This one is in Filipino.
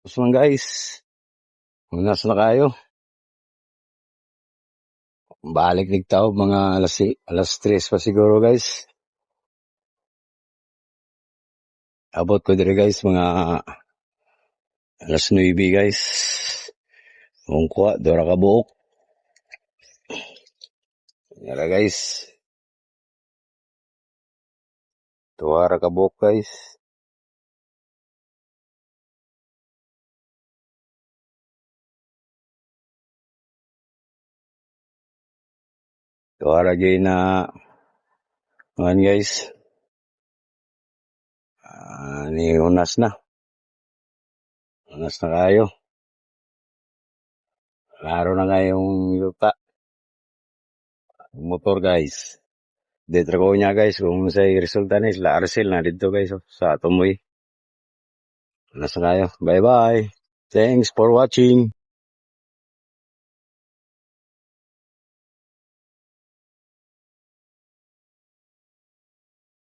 So guys, unas na kayo. Balik nigtao mga alas 3 pa siguro guys. Abot ko dire guys mga alas 9 guys. Ungkwa, dora ka buok. Yara guys. Tuwara ka buok guys. Tuwara gay na man guys. Ni unas na. Unas na kayo. Laro na ngayong yuta. Motor guys. Dito ko niya guys kung sa resulta ni sila Arcel na dito guys sa Tumoy. Unas na kayo. Bye bye. Thanks for watching.